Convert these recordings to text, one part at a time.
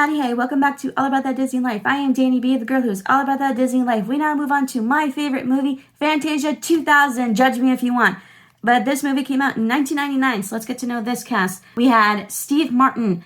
Howdy, hey, welcome back to All About That Disney Life. I am Danny B, the girl who's all about that Disney life. We now move on to my favorite movie, Fantasia 2000. Judge me if you want. But this movie came out in 1999, so let's get to know this cast. We had Steve Martin,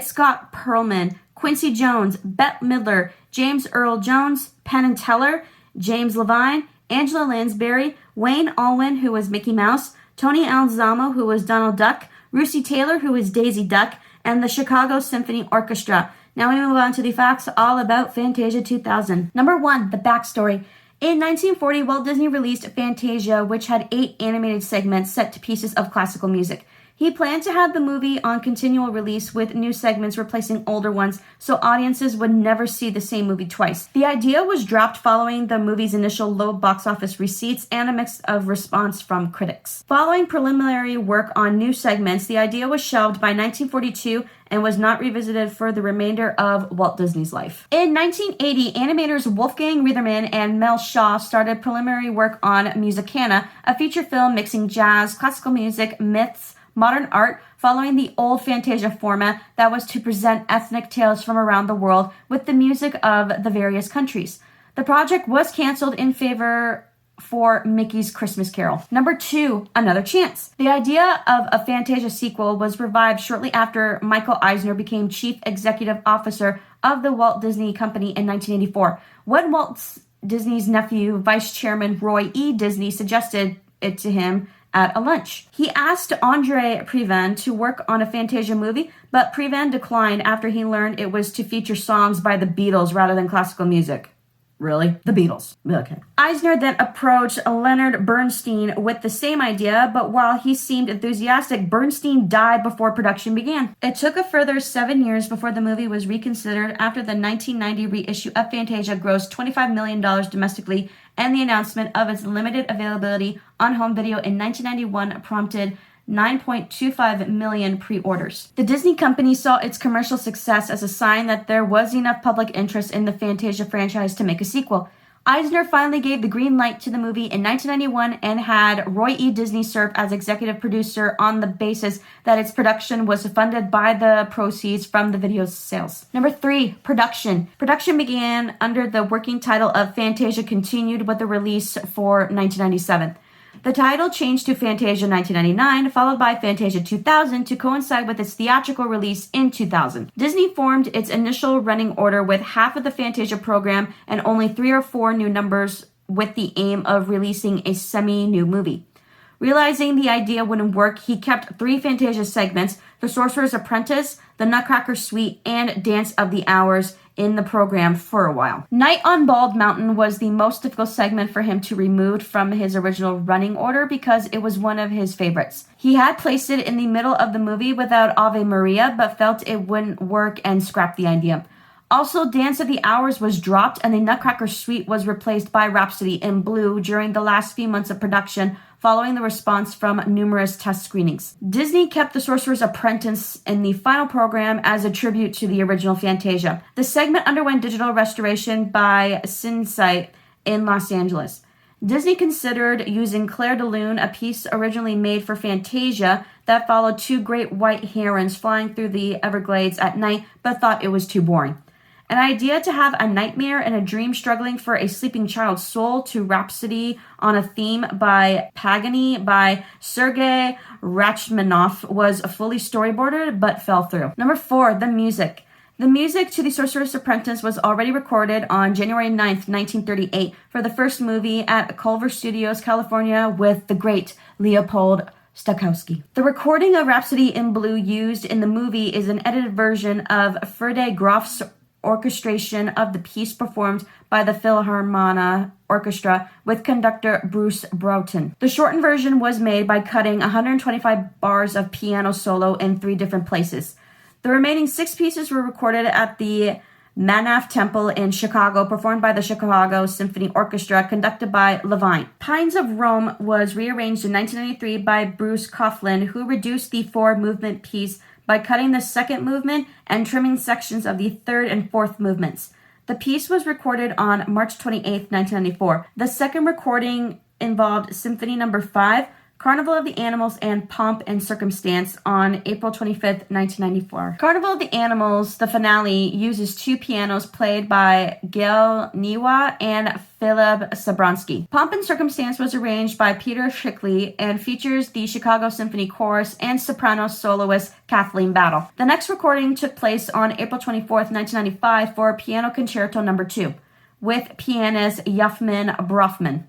Scott Perlman, Quincy Jones, Bette Midler, James Earl Jones, Penn Teller, James Levine, Angela Lansbury, Wayne Allwyn, who was Mickey Mouse, Tony Alzamo, who was Donald Duck, Russi Taylor, who was Daisy Duck, and the Chicago Symphony Orchestra. Now we move on to the facts all about Fantasia 2000. Number 1, the backstory. In 1940, Walt Disney released Fantasia, which had 8 animated segments set to pieces of classical music. He planned to have the movie on continual release with new segments replacing older ones, so audiences would never see the same movie twice. The idea was dropped following the movie's initial low box office receipts and a mix of response from critics. Following preliminary work on new segments, the idea was shelved by 1942 and was not revisited for the remainder of Walt Disney's life. In 1980, animators Wolfgang Reitherman and Mel Shaw started preliminary work on Musicana, a feature film mixing jazz, classical music, myths, modern art, following the old Fantasia format that was to present ethnic tales from around the world with the music of the various countries. The project was canceled in favor for Mickey's Christmas Carol. Number 2, Another Chance. The idea of a Fantasia sequel was revived shortly after Michael Eisner became Chief Executive Officer of the Walt Disney Company in 1984. When Walt Disney's nephew, Vice Chairman Roy E. Disney, suggested it to him at a lunch. He asked Andre Previn to work on a Fantasia movie, but Previn declined after he learned it was to feature songs by the Beatles rather than classical music. Really? The Beatles. Okay. Eisner then approached Leonard Bernstein with the same idea, but while he seemed enthusiastic, Bernstein died before production began. It took a further 7 years before the movie was reconsidered after the 1990 reissue of Fantasia grossed $25 million domestically, and the announcement of its limited availability on home video in 1991 prompted 9.25 million pre-orders. The Disney company saw its commercial success as a sign that there was enough public interest in the Fantasia franchise to make a sequel. Eisner finally gave the green light to the movie in 1991 and had Roy E. Disney serve as executive producer on the basis that its production was funded by the proceeds from the video's sales. Number 3, production. Production began under the working title of Fantasia Continued with the release for 1997. The title changed to Fantasia 1999, followed by Fantasia 2000 to coincide with its theatrical release in 2000. Disney formed its initial running order with half of the Fantasia program and only 3 or 4 new numbers with the aim of releasing a semi-new movie. Realizing the idea wouldn't work, he kept 3 Fantasia segments, The Sorcerer's Apprentice, The Nutcracker Suite, and Dance of the Hours, in the program for a while. Night on Bald Mountain was the most difficult segment for him to remove from his original running order because it was one of his favorites. He had placed it in the middle of the movie without Ave Maria, but felt it wouldn't work and scrapped the idea. Also, Dance of the Hours was dropped and the Nutcracker Suite was replaced by Rhapsody in Blue during the last few months of production, following the response from numerous test screenings. Disney kept The Sorcerer's Apprentice in the final program as a tribute to the original Fantasia. The segment underwent digital restoration by Cinesight in Los Angeles. Disney considered using Clair de Lune, a piece originally made for Fantasia that followed 2 great white herons flying through the Everglades at night, but thought it was too boring. An idea to have a nightmare and a dream struggling for a sleeping child's soul to Rhapsody on a Theme by Pagani by Sergei Rachmaninoff was fully storyboarded but fell through. Number 4, the music. The music to The Sorcerer's Apprentice was already recorded on January 9th, 1938 for the first movie at Culver Studios, California with the great Leopold Stokowski. The recording of Rhapsody in Blue used in the movie is an edited version of Freddie Groff's orchestration of the piece performed by the Philharmonia Orchestra with conductor Bruce Broughton. The shortened version was made by cutting 125 bars of piano solo in 3 different places. The remaining 6 pieces were recorded at the Manaff Temple in Chicago, performed by the Chicago Symphony Orchestra, conducted by Levine. Pines of Rome was rearranged in 1993 by Bruce Coughlin, who reduced the 4-movement piece by cutting the 2nd movement and trimming sections of the 3rd and 4th movements. The piece was recorded on March 28, 1994. The second recording involved Symphony No. 5, Carnival of the Animals and Pomp and Circumstance on April 25th, 1994. Carnival of the Animals, the finale, uses two pianos played by Gail Niwa and Philip Sabronsky. Pomp and Circumstance was arranged by Peter Schickley and features the Chicago Symphony Chorus and soprano soloist Kathleen Battle. The next recording took place on April 24th, 1995 for Piano Concerto No. 2 with pianist Yafmin Brofman.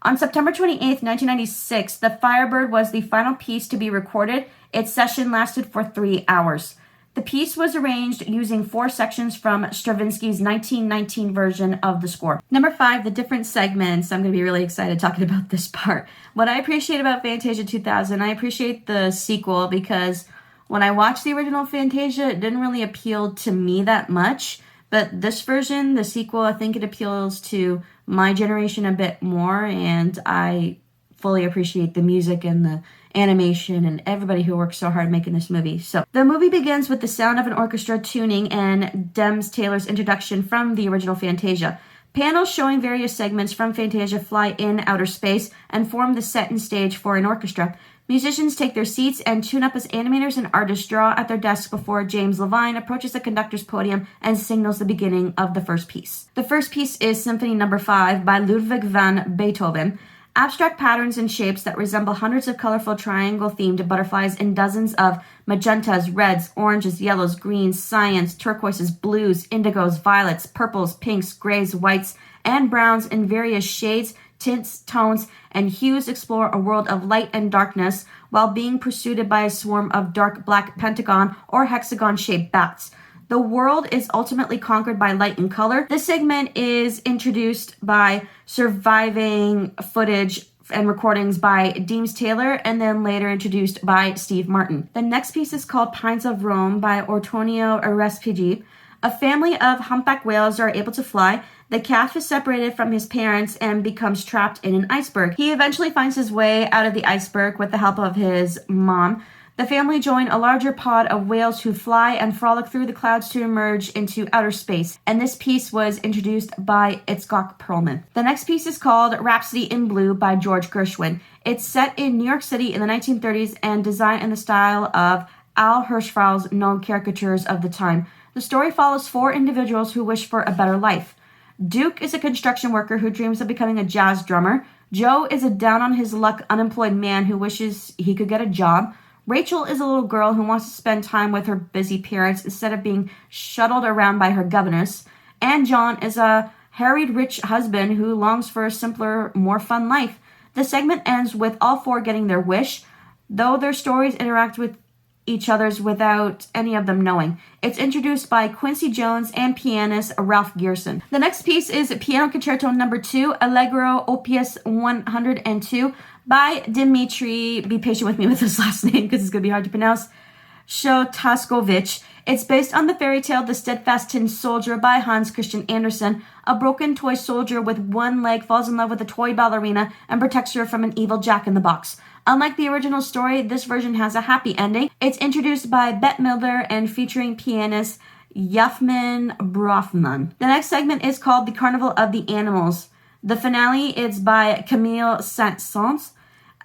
On September 28, 1996, The Firebird was the final piece to be recorded. Its session lasted for 3 hours. The piece was arranged using 4 sections from Stravinsky's 1919 version of the score. Number 5, the different segments. I'm going to be really excited talking about this part. What I appreciate about Fantasia 2000, I appreciate the sequel because when I watched the original Fantasia, it didn't really appeal to me that much. But this version, the sequel, I think it appeals to my generation a bit more, and I fully appreciate the music and the animation and everybody who worked so hard making this movie. So the movie begins with the sound of an orchestra tuning and Dems Taylor's introduction from the original Fantasia. Panels showing various segments from Fantasia fly in outer space and form the set and stage for an orchestra. Musicians take their seats and tune up as animators and artists draw at their desks before James Levine approaches the conductor's podium and signals the beginning of the first piece. The first piece is Symphony No. 5 by Ludwig van Beethoven. Abstract patterns and shapes that resemble hundreds of colorful triangle-themed butterflies in dozens of magentas, reds, oranges, yellows, greens, cyans, turquoises, blues, indigos, violets, purples, pinks, grays, whites, and browns in various shades, tints, tones, and hues explore a world of light and darkness while being pursued by a swarm of dark black pentagon or hexagon-shaped bats. The world is ultimately conquered by light and color. This segment is introduced by surviving footage and recordings by Deems Taylor and then later introduced by Steve Martin. The next piece is called Pines of Rome by Antonio Respighi. A family of humpback whales are able to fly. The calf is separated from his parents and becomes trapped in an iceberg. He eventually finds his way out of the iceberg with the help of his mom. The family join a larger pod of whales who fly and frolic through the clouds to emerge into outer space, and this piece was introduced by Itzhak Perlman. The next piece is called Rhapsody in Blue by George Gershwin. It's set in New York City in the 1930s and designed in the style of Al Hirschfeld's known caricatures of the time. The story follows 4 individuals who wish for a better life. Duke is a construction worker who dreams of becoming a jazz drummer. Joe is a down-on-his-luck unemployed man who wishes he could get a job. Rachel is a little girl who wants to spend time with her busy parents instead of being shuttled around by her governess. And John is a harried rich husband who longs for a simpler, more fun life. The segment ends with all 4 getting their wish, though their stories interact with each other's without any of them knowing. It's introduced by Quincy Jones and pianist Ralph Gierson. The next piece is Piano Concerto No. 2, Allegro Opus 102 by Dmitri, be patient with me with this last name because it's going to be hard to pronounce, Shostakovich. It's based on the fairy tale The Steadfast Tin Soldier by Hans Christian Andersen. A broken toy soldier with one leg falls in love with a toy ballerina and protects her from an evil jack-in-the-box. Unlike the original story, this version has a happy ending. It's introduced by Bette Midler and featuring pianist Yafmin Brofman. The next segment is called The Carnival of the Animals. The finale is by Camille Saint-Saëns.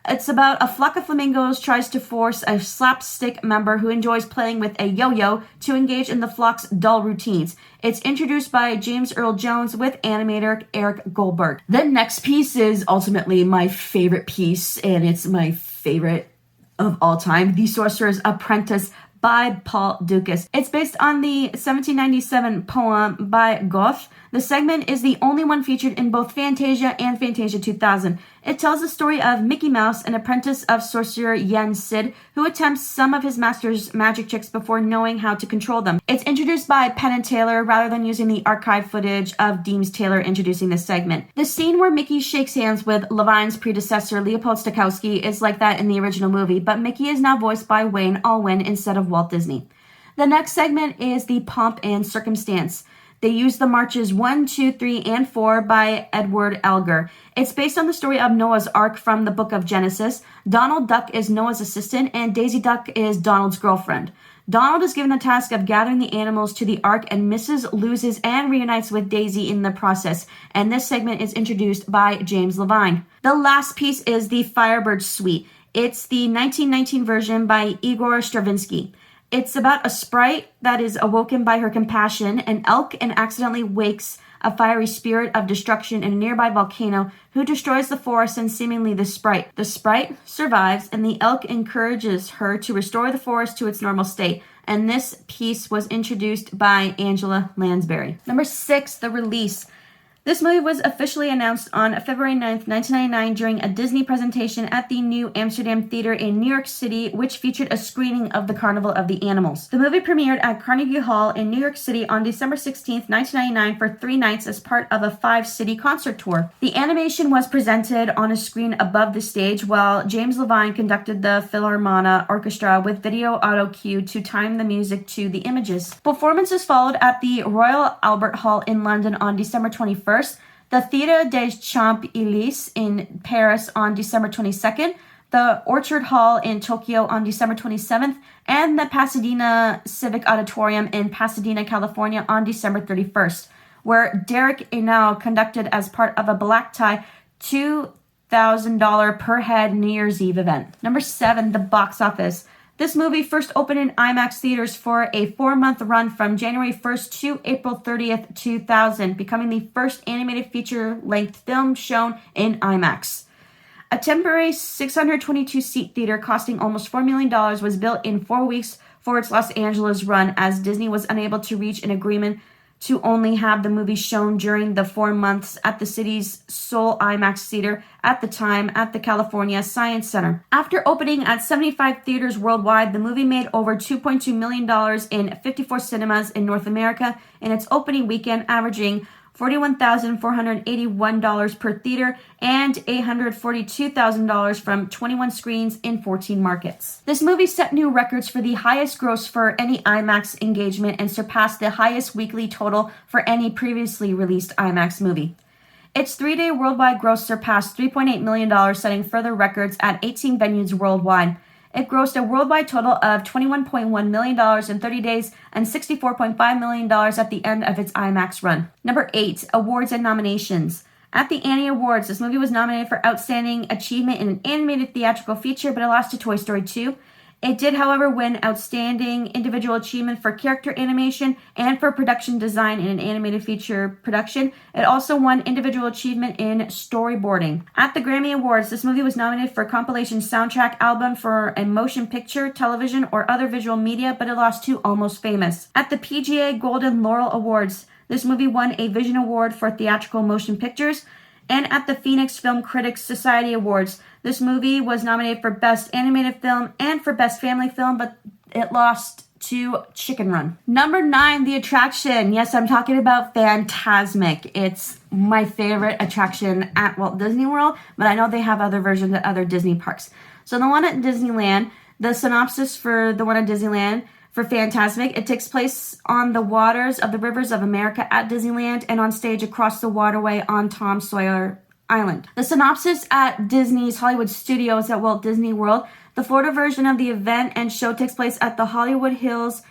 It's about a flock of flamingos tries to force a slapstick member who enjoys playing with a yo-yo to engage in the flock's dull routines. It's introduced by James Earl Jones with animator Eric Goldberg. The next piece is ultimately my favorite piece, and it's my favorite of all time, The Sorcerer's Apprentice by Paul Dukas. It's based on the 1797 poem by Goethe. The segment is the only one featured in both Fantasia and Fantasia 2000. It tells the story of Mickey Mouse, an apprentice of sorcerer Yen Sid, who attempts some of his master's magic tricks before knowing how to control them. It's introduced by Penn and Teller rather than using the archive footage of Deems Taylor introducing this segment. The scene where Mickey shakes hands with Levine's predecessor Leopold Stokowski is like that in the original movie, but Mickey is now voiced by Wayne Allwyn instead of Walt Disney. The next segment is the Pomp and Circumstance. They use the marches 1, 2, 3, and 4 by Edward Elgar. It's based on the story of Noah's Ark from the book of Genesis. Donald Duck is Noah's assistant, and Daisy Duck is Donald's girlfriend. Donald is given the task of gathering the animals to the ark and misses, loses, and reunites with Daisy in the process. And this segment is introduced by James Levine. The last piece is the Firebird Suite. It's the 1919 version by Igor Stravinsky. It's about a sprite that is awoken by her compassion, an elk, and accidentally wakes a fiery spirit of destruction in a nearby volcano who destroys the forest and seemingly the sprite. The sprite survives, and the elk encourages her to restore the forest to its normal state. And this piece was introduced by Angela Lansbury. Number 6, The Release. This movie was officially announced on February 9th, 1999 during a Disney presentation at the New Amsterdam Theater in New York City, which featured a screening of the Carnival of the Animals. The movie premiered at Carnegie Hall in New York City on December 16th, 1999 for 3 nights as part of a 5-city concert tour. The animation was presented on a screen above the stage while James Levine conducted the Philharmonia Orchestra with video auto cue to time the music to the images. Performances followed at the Royal Albert Hall in London on December 21st, the Théâtre des Champs-Élysées in Paris on December 22nd, the Orchard Hall in Tokyo on December 27th, and the Pasadena Civic Auditorium in Pasadena, California on December 31st, where Derek Enau conducted as part of a black tie $2,000 per head New Year's Eve event. Number 7, the box office. This movie first opened in IMAX theaters for a 4-month run from January 1st to April 30th, 2000, becoming the first animated feature-length film shown in IMAX. A temporary 622-seat theater costing almost $4 million was built in 4 weeks for its Los Angeles run, as Disney was unable to reach an agreement to only have the movie shown during the 4 months at the city's sole IMAX theater at the time at the California Science Center. After opening at 75 theaters worldwide, the movie made over $2.2 million in 54 cinemas in North America in its opening weekend, averaging $41,481 per theater and $842,000 from 21 screens in 14 markets. This movie set new records for the highest gross for any IMAX engagement and surpassed the highest weekly total for any previously released IMAX movie. Its 3-day worldwide gross surpassed $3.8 million, setting further records at 18 venues worldwide. It grossed a worldwide total of $21.1 million in 30 days and $64.5 million at the end of its IMAX run. Number 8, awards and nominations. At the Annie Awards, this movie was nominated for Outstanding Achievement in an Animated Theatrical Feature, but it lost to Toy Story 2. It did, however, win Outstanding Individual Achievement for Character Animation and for Production Design in an Animated Feature Production. It also won Individual Achievement in Storyboarding. At the Grammy Awards, this movie was nominated for Compilation Soundtrack Album for a Motion Picture, Television, or Other Visual Media, but it lost to Almost Famous. At the PGA Golden Laurel Awards, this movie won a Vision Award for Theatrical Motion Pictures. And at the Phoenix Film Critics Society Awards, this movie was nominated for Best Animated Film and for Best Family Film, but it lost to Chicken Run. Number 9, the attraction. Yes, I'm talking about Fantasmic. It's my favorite attraction at Walt Disney World, but I know they have other versions at other Disney parks. So the one at Disneyland, the synopsis for the one at Disneyland, for Fantasmic, it takes place on the waters of the rivers of America at Disneyland and on stage across the waterway on Tom Sawyer Island. The synopsis at Disney's Hollywood Studios at Walt Disney World, the Florida version of the event and show takes place at the Hollywood Hills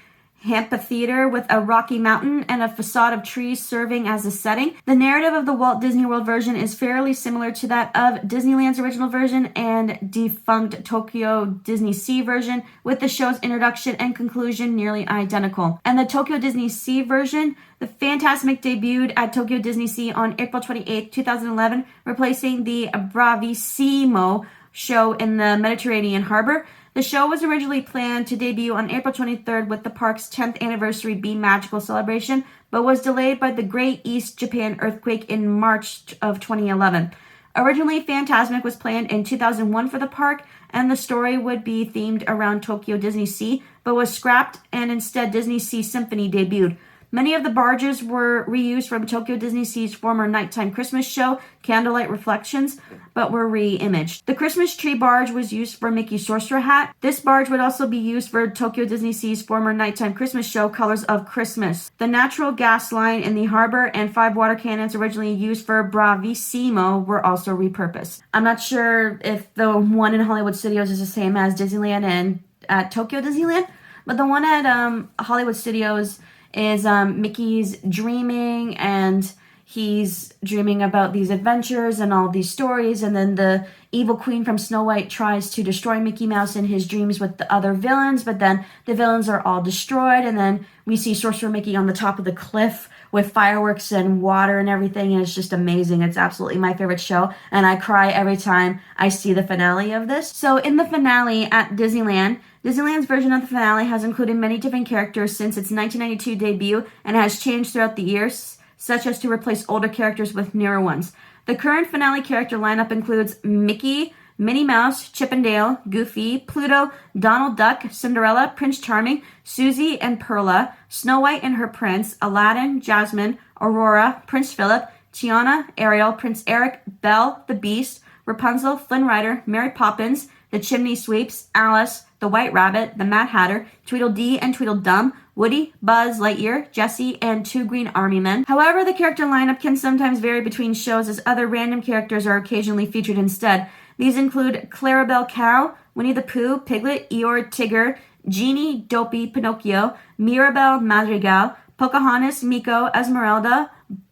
Amphitheater with a rocky mountain and a facade of trees serving as a setting. The narrative of the Walt Disney World version is fairly similar to that of Disneyland's original version and defunct Tokyo Disney Sea version, with the show's introduction and conclusion nearly identical. And the Tokyo Disney Sea version, the Fantasmic debuted at Tokyo Disney Sea on April 28, 2011, replacing the Bravissimo show in the Mediterranean harbor. The show was originally planned to debut on April 23rd with the park's 10th anniversary Be Magical celebration, but was delayed by the Great East Japan earthquake in March of 2011. Originally, Fantasmic was planned in 2001 for the park, and the story would be themed around Tokyo Disney Sea, but was scrapped, and instead Disney Sea Symphony debuted. Many of the barges were reused from Tokyo Disney Sea's former nighttime Christmas show, Candlelight Reflections, but were re-imaged. The Christmas tree barge was used for Mickey's Sorcerer Hat. This barge would also be used for Tokyo Disney Sea's former nighttime Christmas show, Colors of Christmas. The natural gas line in the harbor and 5 water cannons originally used for Bravissimo were also repurposed. I'm not sure if the one in Hollywood Studios is the same as Disneyland and at Tokyo Disneyland, but the one at Hollywood Studios is Mickey's dreaming and he's dreaming about these adventures and all these stories, and then the evil queen from Snow White tries to destroy Mickey Mouse in his dreams with the other villains, but then the villains are all destroyed, and then we see Sorcerer Mickey on the top of the cliff with fireworks and water and everything, and it's just amazing. It's absolutely my favorite show, and I cry every time I see the finale of this. So in the finale at Disneyland's version of the finale has included many different characters since its 1992 debut and has changed throughout the years, such as to replace older characters with newer ones. The current finale character lineup includes Mickey, Minnie Mouse, Chip and Dale, Goofy, Pluto, Donald Duck, Cinderella, Prince Charming, Susie and Perla, Snow White and her prince, Aladdin, Jasmine, Aurora, Prince Philip, Tiana, Ariel, Prince Eric, Belle, the Beast, Rapunzel, Flynn Rider, Mary Poppins, the Chimney Sweeps, Alice, the White Rabbit, the Mad Hatter, Tweedledee and Tweedledum, Woody, Buzz Lightyear, Jessie, and 2 Green Army Men. However, the character lineup can sometimes vary between shows as other random characters are occasionally featured instead. These include Clarabelle Cow, Winnie the Pooh, Piglet, Eeyore, Tigger, Genie, Dopey, Pinocchio, Mirabelle, Madrigal, Pocahontas, Miko, Esmeralda,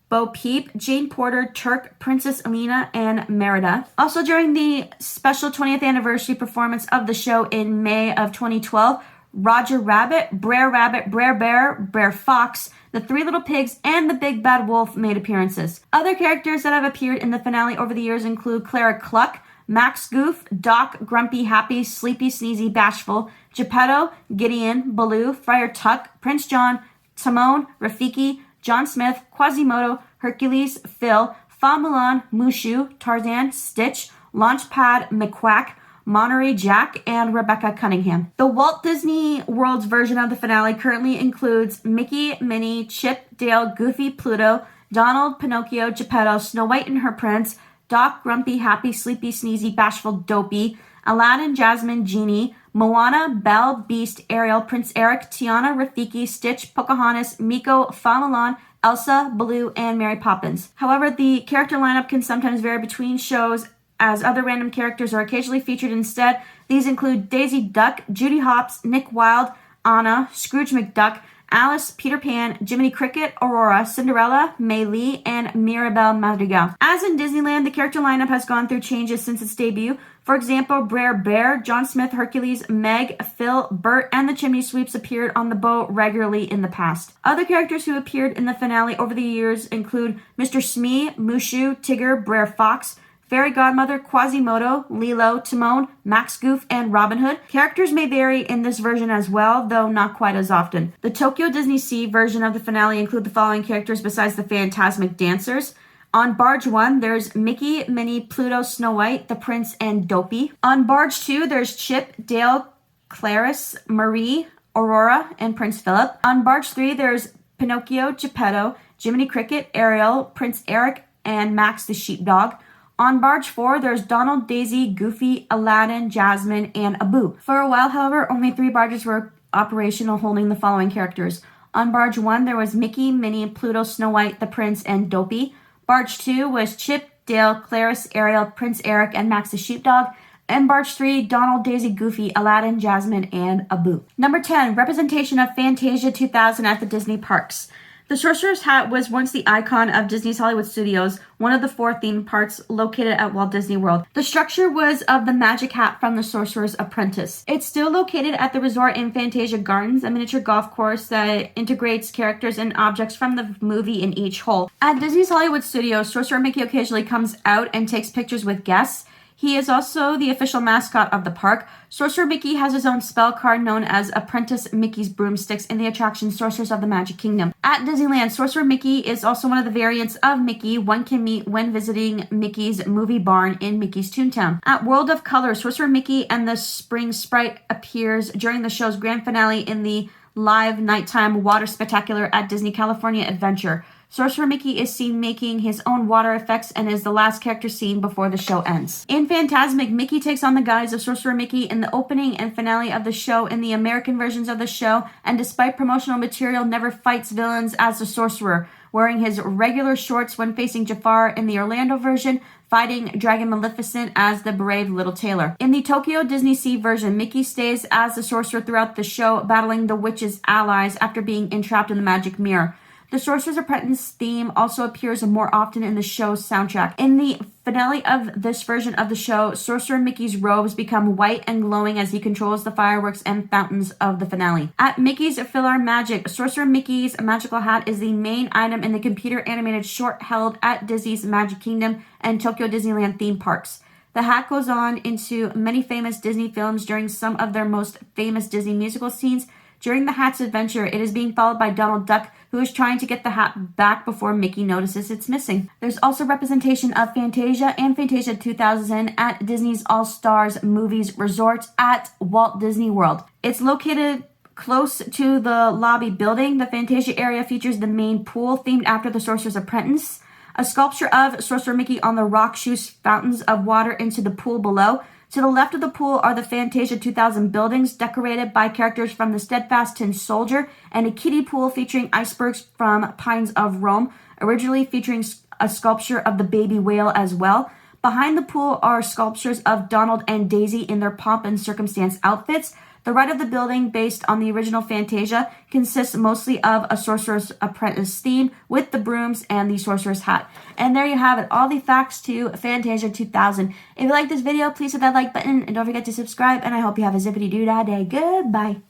Bo Peep, Jane Porter, Turk, Princess Alina, and Merida. Also during the special 20th anniversary performance of the show in May of 2012, Roger Rabbit, Brer Bear, Brer Fox, the 3 Little Pigs, and the Big Bad Wolf made appearances. Other characters that have appeared in the finale over the years include Clara Cluck, Max Goof, Doc, Grumpy, Happy, Sleepy, Sneezy, Bashful, Geppetto, Gideon, Baloo, Friar Tuck, Prince John, Timon, Rafiki, John Smith, Quasimodo, Hercules, Phil, Fa Milan, Mushu, Tarzan, Stitch, Launchpad, McQuack, Monterey Jack, and Rebecca Cunningham. The Walt Disney World's version of the finale currently includes Mickey, Minnie, Chip, Dale, Goofy, Pluto, Donald, Pinocchio, Geppetto, Snow White and her prince, Doc, Grumpy, Happy, Sleepy, Sneezy, Bashful, Dopey, Aladdin, Jasmine, Genie, Moana, Belle, Beast, Ariel, Prince Eric, Tiana, Rafiki, Stitch, Pocahontas, Miko, Fa Milan, Elsa, Baloo, and Mary Poppins. However, the character lineup can sometimes vary between shows as other random characters are occasionally featured instead. These include Daisy Duck, Judy Hopps, Nick Wilde, Anna, Scrooge McDuck, Alice, Peter Pan, Jiminy Cricket, Aurora, Cinderella, Mei Lee, and Mirabelle Madrigal. As in Disneyland, the character lineup has gone through changes since its debut. For example, Brer Bear, John Smith, Hercules, Meg, Phil, Bert, and the Chimney Sweeps appeared on the boat regularly in the past. Other characters who appeared in the finale over the years include Mr. Smee, Mushu, Tigger, Brer Fox, Fairy Godmother, Quasimodo, Lilo, Timon, Max Goof, and Robin Hood. Characters may vary in this version as well, though not quite as often. The Tokyo Disney Sea version of the finale include the following characters besides the Phantasmic Dancers. On Barge 1, there's Mickey, Minnie, Pluto, Snow White, the Prince, and Dopey. On Barge 2, there's Chip, Dale, Clarice, Marie, Aurora, and Prince Philip. On Barge 3, there's Pinocchio, Geppetto, Jiminy Cricket, Ariel, Prince Eric, and Max the Sheepdog. On Barge 4, there's Donald, Daisy, Goofy, Aladdin, Jasmine, and Abu. For a while, however, only 3 barges were operational, holding the following characters. On Barge 1, there was Mickey, Minnie, Pluto, Snow White, the Prince, and Dopey. Barge 2 was Chip, Dale, Clarice, Ariel, Prince Eric, and Max the Sheepdog. And Barge 3, Donald, Daisy, Goofy, Aladdin, Jasmine, and Abu. Number 10, representation of Fantasia 2000 at the Disney parks. The Sorcerer's Hat was once the icon of Disney's Hollywood Studios, one of the 4 theme parks located at Walt Disney World. The structure was of the magic hat from the Sorcerer's Apprentice. It's still located at the resort in Fantasia Gardens, a miniature golf course that integrates characters and objects from the movie in each hole. At Disney's Hollywood Studios, Sorcerer Mickey occasionally comes out and takes pictures with guests. He is also the official mascot of the park. Sorcerer Mickey has his own spell card known as Apprentice Mickey's Broomsticks in the attraction Sorcerers of the Magic Kingdom. At Disneyland, Sorcerer Mickey is also one of the variants of Mickey one can meet when visiting Mickey's Movie Barn in Mickey's Toontown. At World of Color, Sorcerer Mickey and the Spring Sprite appears during the show's grand finale in the live nighttime water spectacular at Disney California Adventure. Sorcerer Mickey is seen making his own water effects and is the last character seen before the show ends. In Fantasmic, Mickey takes on the guise of Sorcerer Mickey in the opening and finale of the show in the American versions of the show, and despite promotional material, never fights villains as the Sorcerer, wearing his regular shorts when facing Jafar in the Orlando version, fighting Dragon Maleficent as the brave little tailor. In the Tokyo Disney Sea version, Mickey stays as the Sorcerer throughout the show, battling the witch's allies after being entrapped in the magic mirror. The Sorcerer's Apprentice theme also appears more often in the show's soundtrack. In the finale of this version of the show, Sorcerer Mickey's robes become white and glowing as he controls the fireworks and fountains of the finale. At Mickey's PhilharMagic, Sorcerer Mickey's magical hat is the main item in the computer animated short held at Disney's Magic Kingdom and Tokyo Disneyland theme parks. The hat goes on into many famous Disney films during some of their most famous Disney musical scenes. During the hat's adventure, it is being followed by Donald Duck, who is trying to get the hat back before Mickey notices it's missing. There's also representation of Fantasia and Fantasia 2000 at Disney's All-Stars Movies Resort at Walt Disney World. It's located close to the lobby building. The Fantasia area features the main pool themed after the Sorcerer's Apprentice. A sculpture of Sorcerer Mickey on the rock shoots fountains of water into the pool below. To the left of the pool are the Fantasia 2000 buildings decorated by characters from the Steadfast Tin Soldier and a kiddie pool featuring icebergs from Pines of Rome, originally featuring a sculpture of the baby whale as well. Behind the pool are sculptures of Donald and Daisy in their pomp and circumstance outfits. The right of the building, based on the original Fantasia, consists mostly of a Sorcerer's Apprentice theme with the brooms and the Sorcerer's hat. And there you have it, all the facts to Fantasia 2000. If you like this video, please hit that like button and don't forget to subscribe, and I hope you have a zippity-doo-dah day. Goodbye.